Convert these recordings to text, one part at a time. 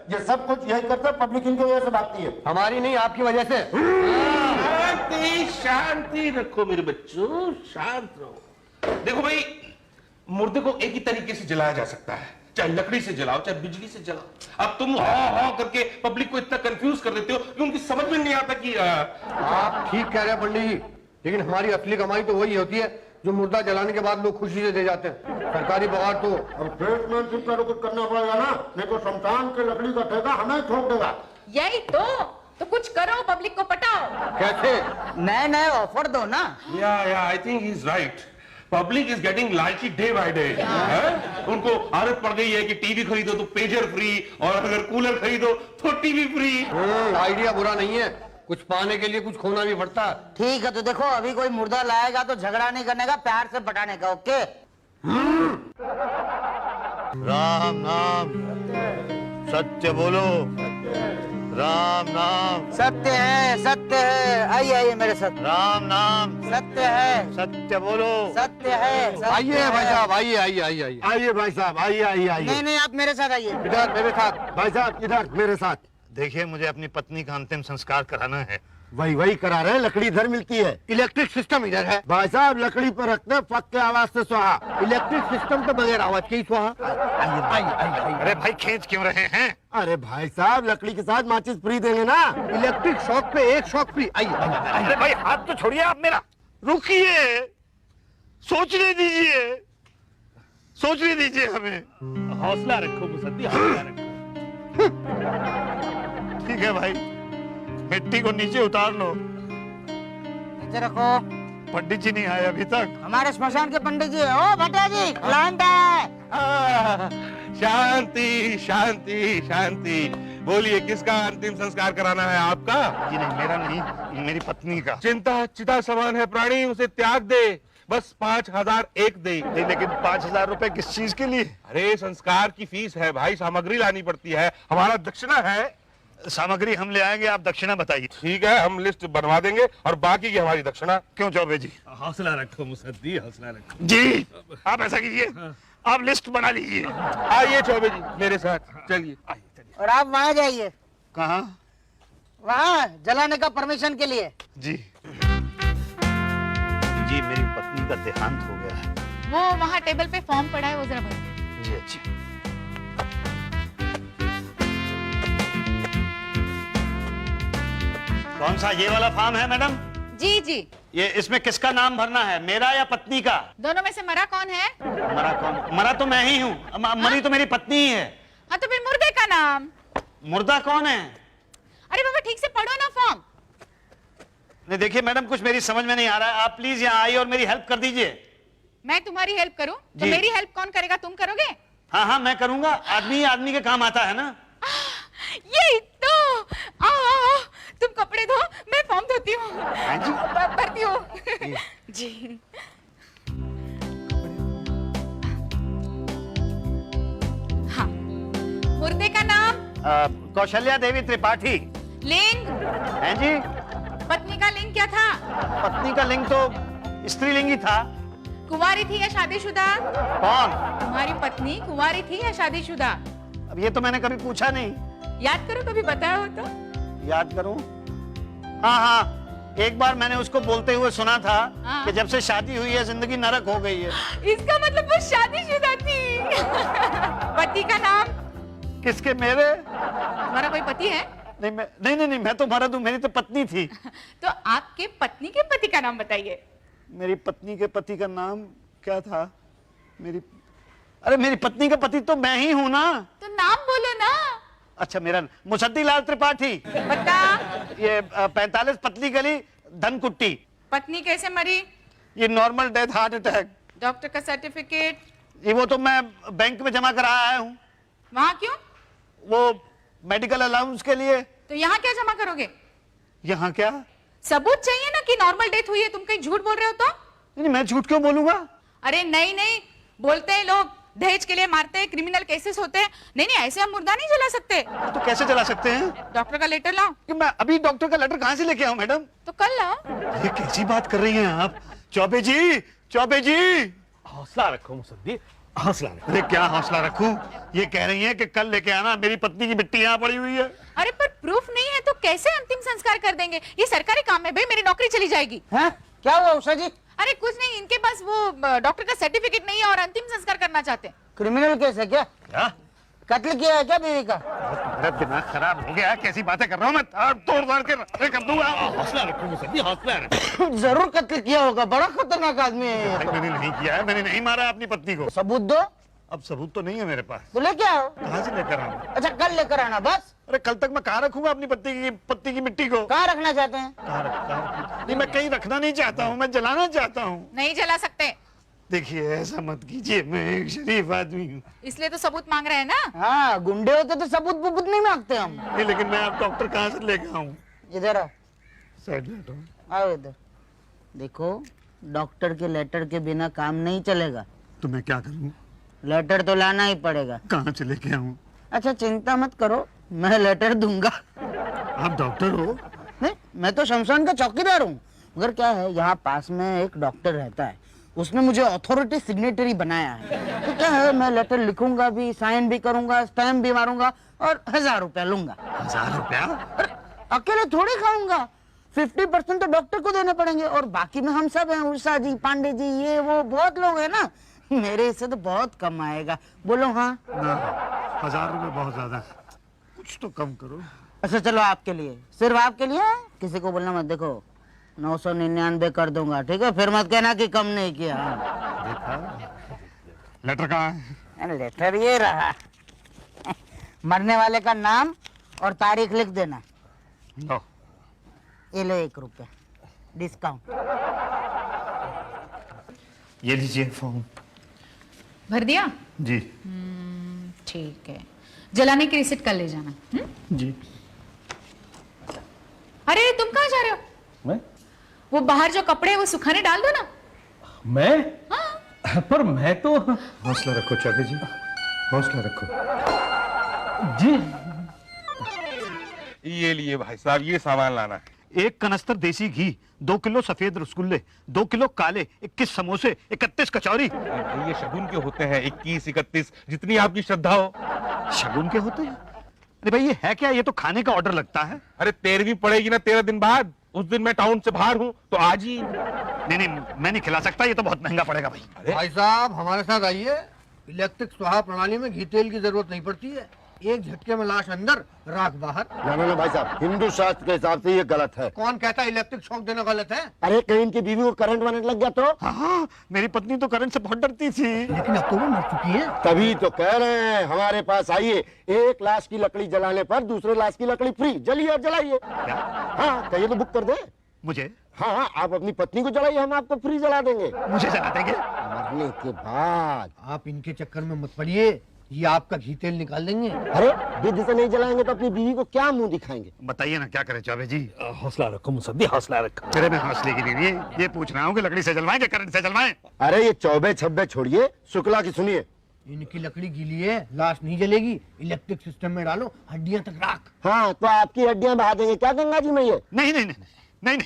ये सब कुछ यही करता है, पब्लिक इनकी वजह से भागती है। हमारी नहीं, आपकी वजह से। शांति शांति रखो मेरे बच्चों, शांत रहो। देखो भाई, मुर्दे को एक ही तरीके से जलाया जा सकता है, चाहे लकड़ी से जलाओ चाहे बिजली से जलाओ। अब तुम हा करके पब्लिक को इतना कंफ्यूज कर देते हो कि उनकी समझ में नहीं आता कि आप ठीक कह रहे हैं पंडित जी, लेकिन हमारी असली कमाई तो वही होती है जो मुर्दा जलाने के बाद लोग खुशी से दे जाते हैं। सरकारी बगाड़ तो अब ट्रेडमैनशिप का कुछ करना पड़ेगा ना, नहीं तो शमशान के लकड़ी का ठेका हमें ठोक देगा। यही तो कुछ करो, पब्लिक को पटाओ। कैसे? नए नए ऑफर दो ना। I think he is right. Public is getting लालची डे बाय डे। उनको आदत पड़ गई है कि टीवी खरीदो तो पेजर फ्री, और अगर कूलर खरीदो तो टीवी फ्री। आइडिया बुरा नहीं है, कुछ पाने के लिए कुछ खोना भी पड़ता है। ठीक है, तो देखो अभी कोई मुर्दा लाएगा तो झगड़ा नहीं करने का, प्यार से पटाने का। ओके। राम नाम सत्य बोलो, राम नाम सत्य है, सत्य है। आइए आइए मेरे साथ। राम नाम सत्य है, सत्य बोलो, सत्य है। आइए भाई साहब, आइए आइए आइए आइए आइए भाई साहब, आइए आइए आइए। नहीं नहीं, आप मेरे साथ आइए। इधर मेरे साथ। भाई साहब इधर मेरे साथ। देखिए मुझे अपनी पत्नी का अंतिम संस्कार कराना है। वही करा रहे हैं, लकड़ी इधर मिलती है। इलेक्ट्रिक सिस्टम इधर है। भाई साहब लकड़ी पर रखते हैं, फक के आवाज से स्वाहा। इलेक्ट्रिक सिस्टम तो बगैर आवाज के ही स्वाहा। अरे भाई खींच क्यों रहे हैं? अरे भाई साहब लकड़ी के साथ माचिस फ्री देंगे ना। इलेक्ट्रिक शॉक पे एक शॉक फ्री। आइए अरे भाई हाथ तो छोड़िए आप मेरा, रुकिए, सोचने दीजिए, सोचने दीजिए हमें। हौसला रखो मुसद्दी, हौसला रखो। ठीक है भाई, मिट्टी को नीचे उतार लो। नीचे रखो। पंडित जी नहीं आए अभी तक। हमारे श्मशान के पंडित जी। ओ भट्टा जी, क्लाइंट है। शांति शांति शांति। बोलिए, किसका अंतिम संस्कार कराना है? आपका? जी नहीं, मेरा नहीं, मेरी पत्नी का। चिंता चिता समान है प्राणी, उसे त्याग दे, बस 5000 एक दे। नहीं, लेकिन 5000 रुपए किस चीज के लिए? अरे संस्कार की फीस है भाई, सामग्री लानी पड़ती है, हमारा दक्षिणा है। सामग्री हम ले आएंगे, आप दक्षिणा बताइए। ठीक है, हम लिस्ट बनवा देंगे और बाकी की हमारी दक्षिणा। क्यों चौबे जी? हौसला रखो मुसद्दी, हौसला रखो। जी आप ऐसा कीजिए, आप लिस्ट बना लीजिए। आइए चौबे जी मेरे साथ, चलिए आइए चलिए। और आप वहाँ जाइए। कहाँ? वहाँ जलाने का परमिशन के लिए। जी जी, मेरी पत्नी का देहांत हो गया है। वो वहाँ टेबल पे फॉर्म पड़ा है, वो जरा भर। जी अच्छी। कौन सा ये वाला फॉर्म है मैडम? जी जी। ये इसमें किसका नाम भरना है, मेरा या पत्नी का? दोनों में से मरा कौन है? मरा कौन? मरा तो मैं ही हूँ, मरी तो मेरी पत्नी ही है। हाँ तो फिर मुर्दे का नाम। मुर्दा कौन है? अरे बाबा ठीक से पढ़ो ना फॉर्म। नहीं देखिए मैडम, कुछ मेरी समझ में नहीं आ रहा है, आप प्लीज यहाँ आइए और मेरी हेल्प कर दीजिए। मैं तुम्हारी हेल्प करूं तो जी। मेरी हेल्प कौन करेगा? तुम करोगे? हाँ हाँ मैं करूंगा, आदमी आदमी के काम आता है ना। यही तो। आओ, तुम कपड़े धो, मैं फॉर्म धोती हूँ, भरती हूँ। जी। हाँ, मुर्दे का नाम? कौशल्या देवी त्रिपाठी। लिंग? हैं जी? पत्नी का लिंग क्या था? पत्नी का लिंग तो स्त्रीलिंग ही था। कुंवारी थी या शादीशुदा? कौन? तुम्हारी पत्नी कुंवारी थी या शादीशुदा? अब ये तो मैंने कभी पूछा नहीं। याद करो, कभी बताया हो तो। याद करूं? हाँ हाँ, एक बार मैंने उसको बोलते हुए सुना था कि जब से शादी हुई है जिंदगी नरक हो गई है। इसका मतलब वो शादीशुदा थी। पति का नाम? किसके? मेरे? तुम्हारा कोई पति है? नहीं मैं नहीं, मैं तो मर्द हूँ, मेरी तो पत्नी थी। तो आपके पत्नी के पति का नाम बताइए। मेरी पत्नी के पति का नाम क्या था? अरे मेरी पत्नी का पति तो मैं ही हूँ ना। तो नाम बोलो ना। अच्छा, मेरा मुसद्दी लाल त्रिपाठी। बता। ये 45 पतली गली धनकुट्टी। पत्नी कैसे मरी? ये normal death, heart attack. Doctor का सर्टिफिकेट? ये वो तो मैं बैंक में जमा करा आया हूँ। वहाँ क्यों? वो मेडिकल अलाउंस के लिए। तो यहाँ क्या जमा करोगे? यहाँ क्या? सबूत चाहिए ना कि नॉर्मल डेथ हुई है। तुम कहीं झूठ बोल रहे हो तो? नहीं, मैं झूठ क्यों बोलूंगा? अरे नहीं, बोलते हैं लोग, दहेज के लिए मारते हैं, क्रिमिनल केसेस होते हैं। नहीं, ऐसे हम मुर्दा नहीं जला सकते। तो कैसे जला सकते हैं? डॉक्टर का लेटर लाओ। कि मैं अभी डॉक्टर का लेटर कहाँ से लेके आऊँ मैडम? तो कल लाओ। ये कैसी बात कर रही हैं आप? चौबे जी, चौबे जी। हौसला रखो मुसद्दी, हौसला अरे क्या हौसला रखूं? ये कह रही है कि कल लेके आना, मेरी पत्नी की मिट्टी यहाँ पड़ी हुई है। अरे पर प्रूफ नहीं है तो कैसे अंतिम संस्कार कर देंगे? ये सरकारी काम है भाई, मेरी नौकरी चली जाएगी। हैं? क्या हुआ उषा जी? अरे कुछ नहीं, इनके पास वो डॉक्टर का सर्टिफिकेट नहीं है और अंतिम संस्कार करना चाहते हैं। क्रिमिनल केस है क्या? क्या? कत्ल किया है क्या बीवी का? मेरा दिमाग खराब हो गया है, कैसी बातें कर रहा हूँ मैं? तोड़ के रद्द कर दूंगा। हौसला रखो मुसद्दी, हौसला रखो। जरूर कत्ल किया होगा, बड़ा खतरनाक आदमी है ये। मैंने नहीं किया है, मैंने नहीं मारा अपनी पत्नी को। सबूत दो। अब सबूत तो नहीं है मेरे पास। तो लेके आओ। कहाँ से लेकर आऊँ? अच्छा कल लेकर आना बस। अरे कल तक मैं कहाँ रखूंगा अपनी पत्नी की मिट्टी को? कहाँ रखना चाहते हैं? नहीं, मैं कहीं रखना नहीं चाहता हूँ, मैं जलाना चाहता हूँ। नहीं जला सकते। देखिए ऐसा मत कीजिए, मैं एक शरीफ आदमी हूँ। इसलिए तो सबूत मांग रहे हैं ना। हाँ गुंडे होते तो सबूत बुबूत नहीं मांगते हम। नहीं, लेकिन मैं अब डॉक्टर कहाँ से लेकर आऊँ? इधर आओ। साइड में हटो। आओ इधर। देखो डॉक्टर के लेटर के बिना काम नहीं चलेगा। तो मैं क्या करूँ? लेटर तो लाना ही पड़ेगा। कहाँ से लेके आऊँ? अच्छा चिंता मत करो, मैं लेटर दूंगा। आप डॉक्टर हो? नहीं, मैं तो शमशान का चौकीदार हूँ। मगर क्या है, यहाँ पास में एक डॉक्टर रहता है, उसने मुझे अथॉरिटी सिग्नेटरी बनाया है। तो क्या है, मैं लेटर लिखूंगा भी, साइन भी करूंगा, स्टैम्प भी मारूंगा और 1000 रुपया लूंगा। 1000 रुपया? अकेले थोड़ी खाऊंगा, 50% तो डॉक्टर को देने पड़ेंगे और बाकी में हम सब हैं, उषा जी, पांडे जी, ये वो बहुत लोग हैं ना। मेरे इससे तो बहुत कम आएगा। बोलो हाँ? ना, 1000 रुपये बहुत ज्यादा है, कुछ तो कम करो। अच्छा चलो आपके लिए, सिर्फ आपके लिए, किसी को बोलना मत। देखो 999 कर दूंगा, ठीक है? फिर मत कहना कि कम नहीं किया। देखा? लेटर कहाँ है? लेटर ये रहा। मरने वाले का नाम और तारीख लिख देना। लो। ये लो 1 रुपया डिस्काउंट। ये लीजिए फॉर्म। भर दिया? जी। ठीक है, जलाने की रिसिप्ट कल ले जाना। जी। अरे तुम कहाँ जा रहे हो? मैं? वो बाहर जो कपड़े हैं वो सुखाने डाल दो ना। मैं? हाँ। पर मैं तो। हौसला रखो चाबी जी, हौसला रखो। जी। ये लिए भाई साहब, ये सामान लाना है। 1 कनस्तर देसी घी, 2 किलो सफेद रसगुल्ले, 2 किलो काले, 21 समोसे, 31 कचौरी। ये शगुन के होते हैं, 21, 31, जितनी आपकी श्रद्धा हो। शगुन के होते हैं? अरे भाई ये है क्या? ये तो खाने का ऑर्डर लगता है। अरे 13वीं पड़ेगी ना 13 दिन बाद, उस दिन मैं टाउन से बाहर हूँ तो आज ही। नहीं, मैं नहीं खिला सकता, ये तो बहुत महंगा पड़ेगा भाई। भाई साहब हमारे साथ आइए, इलेक्ट्रिक स्वाहा प्रणाली में घी तेल की जरूरत नहीं पड़ती है। एक झटके में लाश अंदर, राख बाहर। ना भाई साहब, हिंदू शास्त्र के हिसाब से ये गलत है। कौन कहता है इलेक्ट्रिक शॉक देना गलत है? अरे कहीं इनकी बीवी को करंट वरंट लग गया तो? हाँ, मेरी पत्नी तो करंट से बहुत डरती थी। लेकिन अब तो वो मर चुकी है। तभी तो कह रहे हैं हमारे पास आइए, 1 लाश की लकड़ी जलाने पर दूसरे लाश की लकड़ी फ्री। जलिए और जलाइए। क्या? हाँ कहिए तो बुक कर दे। मुझे? हाँ आप अपनी पत्नी को जलाइए, हम आपको फ्री जला देंगे मुझे जला देंगे? मरने के बाद। आप इनके चक्कर में मत पड़िए, ये आपका घी तेल निकाल देंगे। अरे विधि से नहीं जलाएंगे तो अपनी बीवी को क्या मुंह दिखाएंगे? बताइए ना क्या करें चाबे जी? हौसला रखो मुसद्दी, हौसला रखो। तेरे में हौसले की नहीं, ये पूछ रहा हूँ कि लकड़ी से जलवाएं कि करंट से जलवाएं? अरे ये चौबे छब्बे छोड़िए, शुक्ला की सुनिए। इनकी लकड़ी गीली है, लाश नहीं जलेगी। इलेक्ट्रिक सिस्टम में डालो, हड्डियां तक राख। हाँ तो आपकी हड्डियां बहा देंगे क्या गंगा जी में? ये नहीं,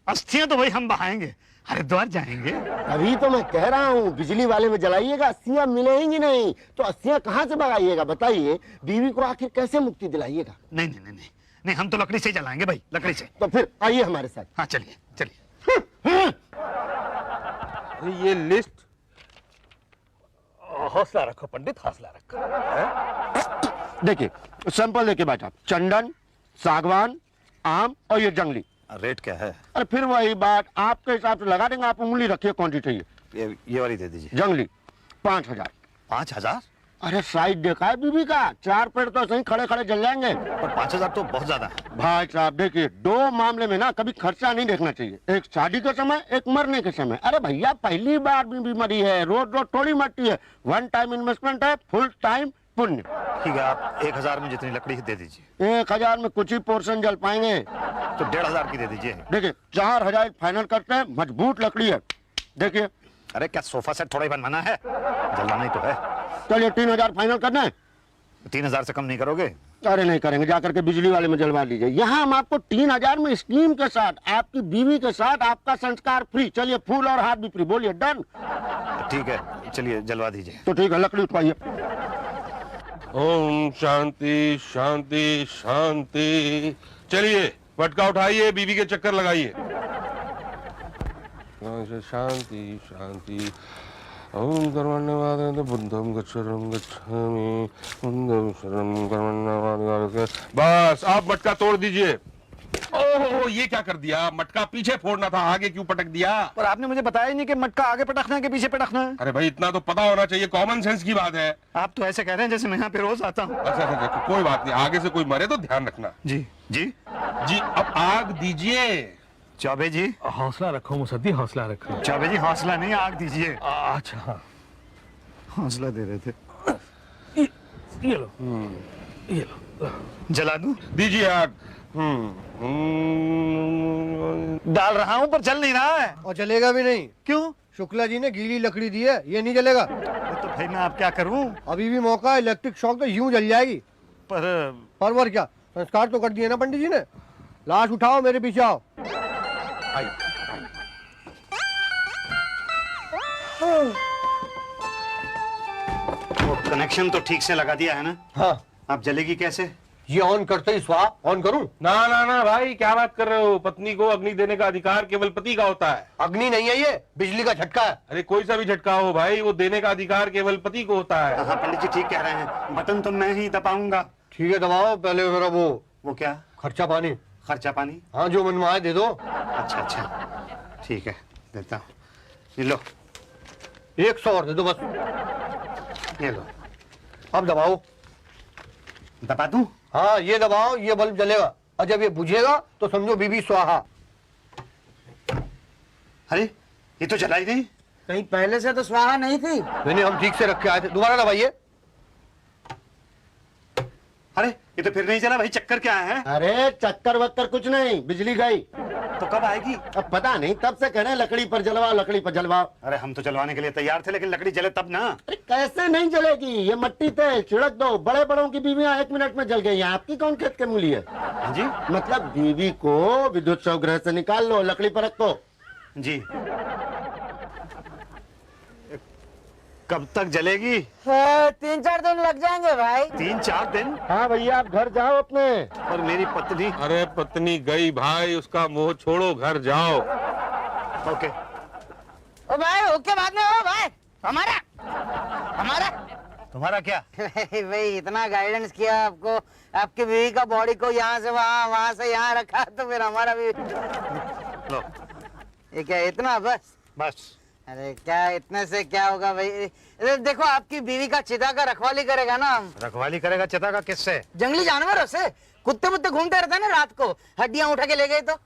अस्थियां तो भाई हम बहाएंगे, हरिद्वार जाएंगे। अभी तो मैं कह रहा हूँ बिजली वाले में जलाइएगा, अस्थियां मिलेंगी नहीं तो अस्थियां कहाँ से बगाइएगा? बताइए, बीवी को आखिर कैसे मुक्ति दिलाइएगा? नहीं, हम तो लकड़ी से जलाएंगे भाई, लकड़ी से। तो फिर आइए हमारे साथ। हाँ चलिए। ये लिस्ट। हौसला रखो पंडित, हौसला रखो। देखिए सैंपल लेके बैठा, चंदन, सागवान, आम और ये जंगली। रेट क्या है? अरे फिर वही बात, आपके हिसाब से लगा देंगे। आप उंगली रखिए, कौन सी चाहिए? ये वाली दे दीजिए। जंगली 5000। 5000? अरे साइज देखा है बीबी का? 4 पेड़ तो सही खड़े खड़े जल जाएंगे। पर 5000 तो बहुत ज्यादा है भाई साहब। देखिए 2 मामले में ना कभी खर्चा नहीं देखना चाहिए, एक शादी के समय, एक मरने के समय। अरे भैया पहली बार बीबी मरी है, रोज रोज थोड़ी मरती है। 1 टाइम इन्वेस्टमेंट है, फुल टाइम पुण्य। ठीक है, आप 1000 में जितनी लकड़ी दे दीजिए। 1000 में कुछ ही पोर्शन जल पाएंगे तो 1500 की दे दीजिए। देखिए 4000 फाइनल करते हैं, मजबूत लकड़ी है। देखिए अरे क्या सोफा सेट थोड़ा ही बनवाना है, जलाना ही तो है। चलिए 3000 फाइनल करना है। 3000 से कम नहीं करोगे? अरे नहीं करेंगे, जाकर के बिजली वाले में जलवा लीजिए। यहाँ हम आपको 3000 में स्कीम के साथ, आपकी बीवी के साथ आपका संस्कार फ्री। चलिए, फूल और हाथ भी फ्री। बोलिए डन। ठीक है, चलिए जलवा दीजिए। तो ठीक है, लकड़ी उठवाइए। ओम शांति शांति शांति। चलिए मटका उठाइए, बीवी के चक्कर लगाइए। शांति शांति। ओम कर्मण्यवाद बुद्धम गच्छरम गच्छामि बुद्धम शरणं कर्मण्यवाद। बस आप मटका तोड़ दीजिए। ओह, ये क्या कर दिया? मटका पीछे फोड़ना था, आगे क्यों पटक दिया? पर आपने मुझे बताया ही नहीं कि मटका आगे पटकना है कि पीछे पटकना है। अरे भाई, इतना तो पता होना चाहिए, कॉमन सेंस की बात है। आप तो ऐसे कह रहे हैं जैसे मैं यहाँ पे रोज आता हूँ। अच्छा, कोई बात नहीं, आगे से कोई मरे तो ध्यान रखना। जी जी जी, अब आग दीजिए। चौबे जी, हौसला रखो मुसद्दी, हौसला रखो। चौबे जी हौसला नहीं, आग दीजिए। अच्छा हाँ, हौसला दे रहे थे। ये लो, ये लो। जला दूं? दीजिए आग। डाल रहा हूँ पर जल नहीं रहा है। और जलेगा भी नहीं। क्यों? शुक्ला जी ने गीली लकड़ी दी है, ये नहीं जलेगा। तो भाई मैं आप क्या करूँ? अभी भी मौका है, इलेक्ट्रिक शॉक तो यूं जल जाएगी। पर परवर क्या, संस्कार तो कर दिए ना पंडित जी ने। लाश उठाओ, मेरे पीछे आओ। वो कनेक्शन तो ठीक से लगा दिया है ना? हाँ, आप जलेगी कैसे? ये ऑन करते ही स्वाहा ऑन करूं? ना ना ना भाई, क्या बात कर रहे हो? पत्नी को अग्नि देने का अधिकार केवल पति का होता है। अग्नि नहीं है, ये बिजली का झटका है। अरे कोई सा भी झटका हो भाई, वो देने का अधिकार केवल पति को होता है। हाँ पंडित जी ठीक कह रहे हैं, बटन तो मैं ही दबाऊंगा। ठीक है, दबाओ पहले मेरा वो क्या? खर्चा पानी। खर्चा पानी? हाँ, जो मन में आए दे दो। अच्छा अच्छा, ठीक है, देता हूँ। ये लो। 100 और दे दो बस। ये लो। अब दबाओ। दबा दूं? हाँ, ये दबाओ, ये बल्ब जलेगा, और जब ये बुझेगा तो समझो बीबी स्वाहा। अरे ये तो जला ही नहीं। कहीं पहले से तो स्वाहा नहीं थी। नहीं, हम ठीक से रख के आए थे। दोबारा दबाइए। अरे ये तो फिर नहीं जला भाई, चक्कर क्या है? अरे चक्कर वक्कर कुछ नहीं, बिजली गई। तो कब आएगी? अब पता नहीं, तब से कह रहे हैं लकड़ी पर जलवाओ, लकड़ी पर जलवाओ। अरे हम तो जलवाने के लिए तैयार थे, लेकिन लकड़ी जले तब ना। अरे कैसे नहीं जलेगी? ये मट्टी तेल छिड़क दो, बड़े बड़ों की बीवियां 1 मिनट में जल गई हैं। आपकी कौन खेत के मूली है? हाँ जी मतलब बीवी को विद्युत शवगृह से निकाल लो, लकड़ी पर रख दो। जी। कब तक जलेगी? 3-4 दिन लग जाएंगे भाई। 3-4 दिन? हाँ भैया, आप घर जाओ अपने। और मेरी पत्नी? अरे पत्नी गई भाई, उसका मोह छोड़ो, घर जाओ। ओके। ओ भाई, ओके बाद में हो भाई। हमारा तुम्हारा क्या? भाई इतना गाइडेंस किया आपको, आपकी बीवी का बॉडी को यहाँ से वहाँ, वहाँ से यहाँ रखा, तो फिर हमारा भी। लो ये क्या इतना बस? बस। अरे क्या इतने से क्या होगा भाई? अरे देखो, आपकी बीवी का चिता का रखवाली करेगा ना हम। रखवाली करेगा चिता का? किससे? जंगली जानवरों से। कुत्ते मुत्ते घूमते रहते हैं ना रात को, हड्डियां उठा के ले गए तो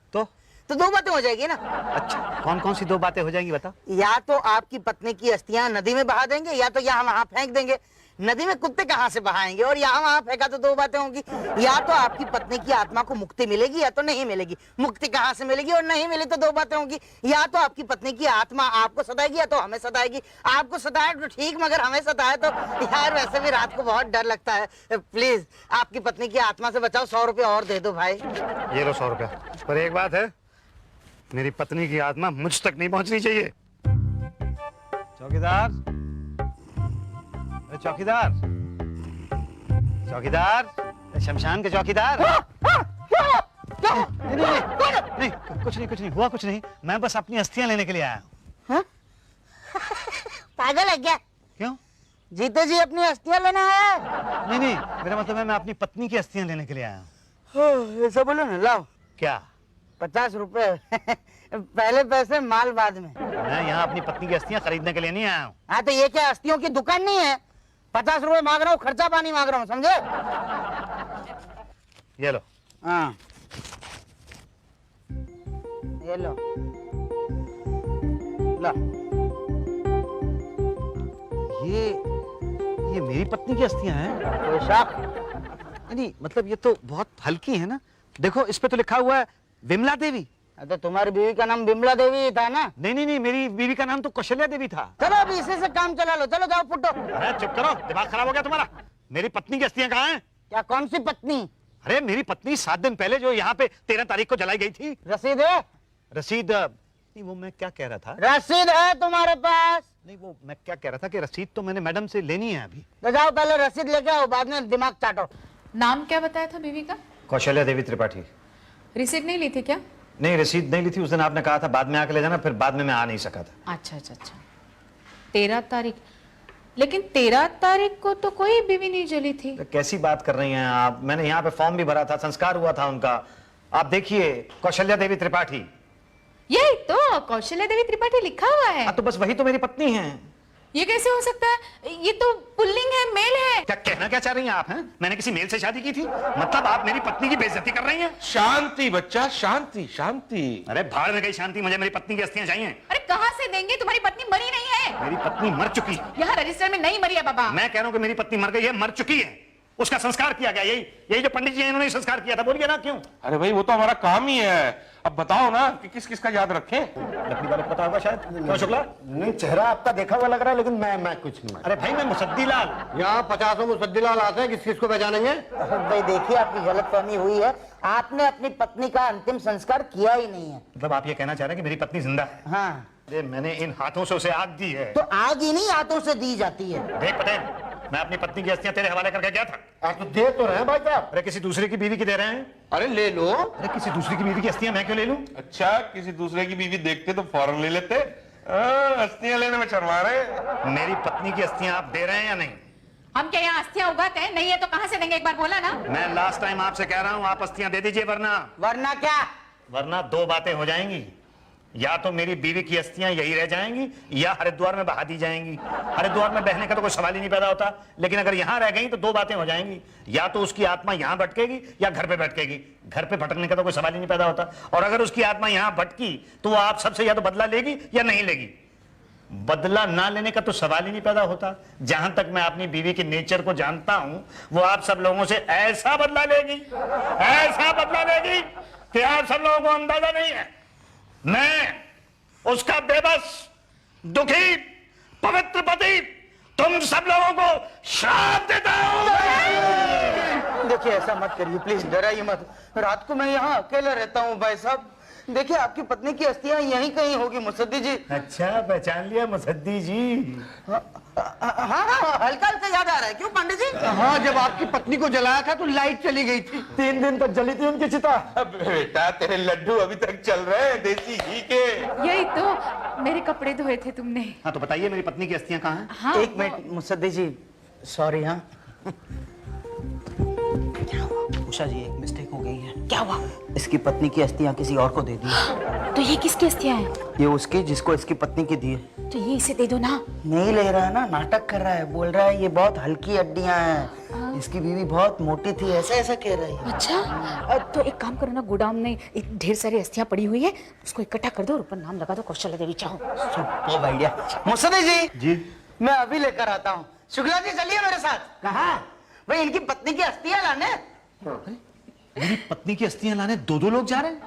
2 बातें हो जाएगी ना। अच्छा, कौन कौन सी 2 बातें हो जाएंगी बता? या तो आपकी पत्नी की अस्थियां नदी में बहा देंगे, या तो यहाँ वहां फेंक देंगे। नदी में कुत्ते कहाँ से बहाएंगे, और यहाँ वहां फेंका तो 2 बातें होंगी। या तो आपकी पत्नी की आत्मा को मुक्ति मिलेगी, या तो नहीं मिलेगी। मुक्ति कहाँ से मिलेगी, और नहीं मिली तो 2 बातें होंगी। या तो आपकी पत्नी की आत्मा आपको सताएगी, या तो हमें सताएगी। आपको सताए तो ठीक, मगर हमें सताए तो यार वैसे भी रात को बहुत डर लगता है। प्लीज आपकी पत्नी की आत्मा से बचाओ, 100 रुपये और दे दो भाई। ये लो 100 रुपया। पर एक बात है, मेरी पत्नी की आत्मा मुझ तक नहीं पहुंचनी चाहिए। चौकीदार, चौकीदार, चौकीदार, शमशान के चौकीदार। नहीं, कुछ नहीं हुआ, कुछ नहीं। मैं बस अपनी अस्थियां लेने के लिए आया हूँ। पागल है क्या? क्यों? जीते जी अपनी अस्थियां लेना है? नहीं, मेरा मतलब है मैं अपनी पत्नी की अस्थियां लेने के लिए आया हूँ। ऐसा बोलो ना, लाओ। क्या? 50 रुपए। पहले पैसे माल बाद में। मैं यहाँ अपनी पत्नी की अस्थियां खरीदने के लिए नहीं आया हूँ। हाँ तो ये क्या अस्थियों की दुकान नहीं है? 50 रुपए मांग रहा हूँ, खर्चा पानी मांग रहा हूँ, समझे? ये लो। हाँ ये लो, लो। ये मेरी पत्नी की अस्थियां हैं? कोई शक? नहीं, मतलब ये तो बहुत हल्की है ना। देखो इस पे तो लिखा हुआ है विमला देवी। तो तुम्हारी बीवी का नाम बिमला देवी ही था ना? नहीं, मेरी बीवी का नाम तो कौशल्या देवी था। चलो अभी इसी से काम चला लो। चलो जाओ फुटो। अरे चुप करो, दिमाग खराब हो गया तुम्हारा। मेरी पत्नी की अस्थियां कहाँ हैं? क्या कौन सी पत्नी? अरे मेरी पत्नी 7 दिन पहले जो यहाँ पे 13 तारीख को जलाई गई थी। रसीद है? रसीद नहीं, वो मैं क्या कह रहा था, रसीद है तुम्हारे पास? नहीं वो मैं क्या कह रहा था कि रसीद तो मैंने मैडम से लेनी है अभी। तो जाओ पहले रसीद लेके आओ, बाद में दिमाग चाटो। नाम क्या बताया था बीवी का? कौशल्या देवी त्रिपाठी। रिसीट नहीं ली थी क्या? नहीं रसीद नहीं ली थी, उस दिन आपने कहा था बाद में आके ले जाना, फिर बाद में मैं आ नहीं सका था। अच्छा अच्छा अच्छा, 13 तारीख, लेकिन 13 तारीख को तो कोई बीवी नहीं जली थी। तो कैसी बात कर रही हैं आप? मैंने यहाँ पे फॉर्म भी भरा था, संस्कार हुआ था उनका। आप देखिए कौशल्या देवी त्रिपाठी। यही तो कौशल्या देवी त्रिपाठी लिखा हुआ है। हाँ तो बस वही तो मेरी पत्नी है। ये कैसे हो सकता है? ये तो पुल्लिंग है, मेल है। क्या कहना क्या चाह रही हैं आप? हैं मैंने किसी मेल से शादी की थी? मतलब आप मेरी पत्नी की बेइज्जती कर रही हैं? शांति बच्चा, शांति शांति। अरे भाड़ में गई शांति, मुझे मेरी पत्नी की अस्थियां चाहिए। अरे कहाँ से देंगे? तुम्हारी पत्नी मरी नहीं है। मेरी पत्नी मर चुकी है। यहाँ रजिस्टर में नहीं मरी है बाबा। मैं कह रहा हूँ कि मेरी पत्नी मर गई है, मर चुकी है, उसका संस्कार किया गया। यही जो पंडित जी हैं इन्होंने संस्कार किया था। बोलिए ना क्यों? अरे भाई वो तो हमारा काम ही है। अब बताओ ना कि किस किस का याद रखें। लकड़ी वाले को पता होगा शायद। क्यों शुक्ला? नहीं, चेहरा आपका देखा हुआ लग रहा है, लेकिन मैं कुछ नहीं। अरे भाई मैं मुसद्दी लाल। यहाँ 50 मुसद्दिलाल आते हैं, किस किस को पहचानेंगे? भाई देखिए, आपकी गलतफहमी हुई है। आपने अपनी पत्नी का अंतिम संस्कार किया ही नहीं है। मतलब आप ये कहना चाह रहे हैं कि मेरी पत्नी जिंदा है? हाँ, अरे मैंने इन हाथों से उसे आग दी है। तो आग ही नहीं हाथों से दी जाती है। देख पटेल, मैं अपनी पत्नी की अस्थियां तेरे हवाले करके गया था। आप तो दे तो रहे हैं भाई साहब। अरे किसी दूसरे की बीवी की दे रहे हैं? अरे ले लो। अरे किसी दूसरे की बीवी की अस्थियां मैं क्यों ले लूं? अच्छा, किसी दूसरे की बीवी देखते तो फौरन ले लेते। अस्थियां लेने में शर्मा रहे। मेरी पत्नी की अस्थियां आप दे रहे हैं या नहीं? हम क्या यहाँ अस्थियां उगाते हैं? नहीं है तो कहाँ से देंगे? एक बार बोला ना। मैं लास्ट टाइम आपसे कह रहा हूं, आप अस्थियां दे दीजिए, वरना क्या? वरना दो बातें हो जाएंगी। या तो मेरी बीवी की अस्थियां यही रह जाएंगी या हरिद्वार में बहा दी जाएंगी। हरिद्वार में बहने का तो कोई सवाल ही नहीं पैदा होता, लेकिन अगर यहां रह गई तो दो बातें हो जाएंगी। या तो उसकी आत्मा यहां भटकेगी या घर पे भटकेगी। घर पे भटकने का तो कोई सवाल ही नहीं पैदा होता। और अगर उसकी आत्मा यहां भटकी तो वो आप सबसे या तो बदला लेगी या नहीं लेगी। बदला ना लेने का तो सवाल ही नहीं पैदा होता। जहां तक मैं अपनी बीवी के नेचर को जानता हूं, वो आप सब लोगों से ऐसा बदला लेगी, ऐसा बदला लेगी कि आप सब लोगों को अंदाजा नहीं है। मैं उसका बेबस, दुखी, पवित्र पति तुम सब लोगों को श्राप देता हूं। देखिए, ऐसा मत करिए प्लीज, डराइए मत। रात को मैं यहाँ अकेला रहता हूँ भाई साहब। देखिए, आपकी पत्नी की अस्थियां यहीं कहीं होगी मुसद्दी जी। अच्छा पहचान लिया मुसद्दी जी। हाँ, हल्का हल्का याद आ रहा है। क्यों पंडित जी? हाँ, जब आपकी पत्नी को जलाया था तो लाइट चली गई थी। 3 दिन तक जली थी उनकी चिता। अब बेटा तेरे लड्डू अभी तक चल रहे हैं देसी घी के। यही तो, मेरे कपड़े धोए थे तुमने। हाँ तो बताइए मेरी पत्नी की अस्थियां कहाँ हैं? हाँ, एक मिनट मुसद्दी जी, सॉरी। हाँ, उषा जी, एक मिस्टेक हो गई है। क्या हुआ? इसकी पत्नी की अस्थियां किसी और को दे दी। तो ये किसकी अस्थियां हैं? ये उसकी जिसको इसकी पत्नी की दी है। तो ये इसे दे दो ना। नहीं ले रहा है ना, नाटक कर रहा है। बोल रहा है ये बहुत हल्की हड्डियां हैं, इसकी बीवी बहुत मोटी थी, ऐसा ऐसा कह रही है। अच्छा, तो एक काम करो ना, गोदाम में ढेर सारी अस्थियां पड़ी हुई है, उसको इकट्ठा कर दो और ऊपर नाम लगा दो कौशल्या देवी। चाहो सुपर आइडिया। मुसद्दी जी, मैं अभी लेकर आता हूँ। शुक्ला जी चलिए मेरे साथ। कहाँ? भाई इनकी पत्नी की अस्थियां लाने। मेरी पत्नी की अस्थियां लाने 2-2 लोग जा रहे हैं?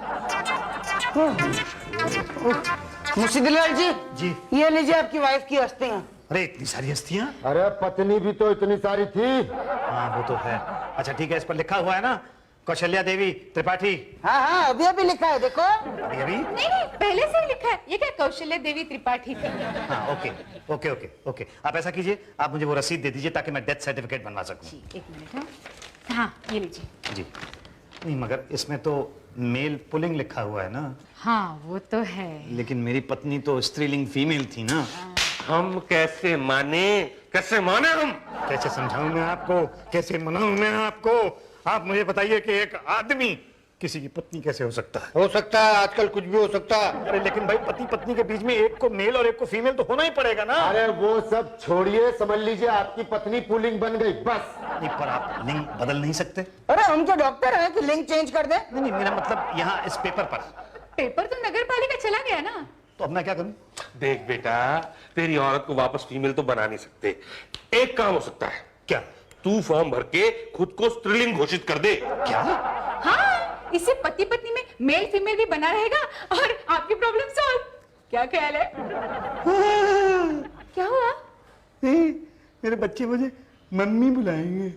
मुर्शिदलाल जी, जी। ये लीजिए आपकी वाइफ की अस्थियां। अरे इतनी सारी अस्थियां? अरे पत्नी भी तो इतनी सारी थी। हाँ वो तो है। अच्छा ठीक है, इस पर लिखा हुआ है ना कौशल्या देवी त्रिपाठी? हाँ हाँ, अभी अभी लिखा है, देखो। अभी अभी? नहीं नहीं, पहले से ही लिखा है। ये क्या कौशल्या देवी त्रिपाठी थी? हाँ ओके ओके ओके ओके। आप ऐसा कीजिए, आप मुझे वो रसीद दे दीजिए ताकि मैं डेथ सर्टिफिकेट बनवा सकूं। जी, एक मिनट। हाँ, ये लीजिए। जी। नहीं मगर इसमें तो मेल पुलिंग लिखा हुआ है ना? हाँ वो तो है, लेकिन मेरी पत्नी तो स्त्रीलिंग फीमेल थी ना। हम कैसे माने, कैसे माने हम? कैसे समझाऊं मैं आपको, कैसे मनाऊं मैं आपको? आप मुझे बताइए कि एक आदमी किसी की पत्नी कैसे हो सकता है? हो सकता है, आजकल कुछ भी हो सकता है। अरे लेकिन भाई पति पत्नी के बीच में एक को मेल और एक को फीमेल तो होना ही पड़ेगा ना। अरे वो सब छोड़िए, समझ लीजिए आपकी पत्नी पुलिंग बन गई, बस। नहीं पर आप लिंग बदल नहीं सकते? अरे हम क्या डॉक्टर हैं कि लिंग चेंज कर दे? नहीं नहीं, मेरा मतलब यहाँ इस पेपर पर। पेपर तो नगर पालिका चला गया ना। तो अब मैं क्या करूं? देख बेटा, तेरी औरत को वापस फीमेल तो बना नहीं सकते। एक काम हो सकता है। क्या? तू फॉर्म भर के खुद को स्त्रीलिंग घोषित कर दे। क्या? हाँ, इससे पति पत्नी में मेल फीमेल भी बना रहेगा और आपकी प्रॉब्लम सॉल्व। क्या ख्याल है? क्या हुआ? नहीं, मेरे बच्चे मुझे मम्मी बुलाएंगे।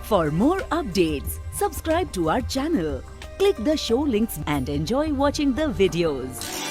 For more updates, subscribe to our channel, click the show links and enjoy watching the videos.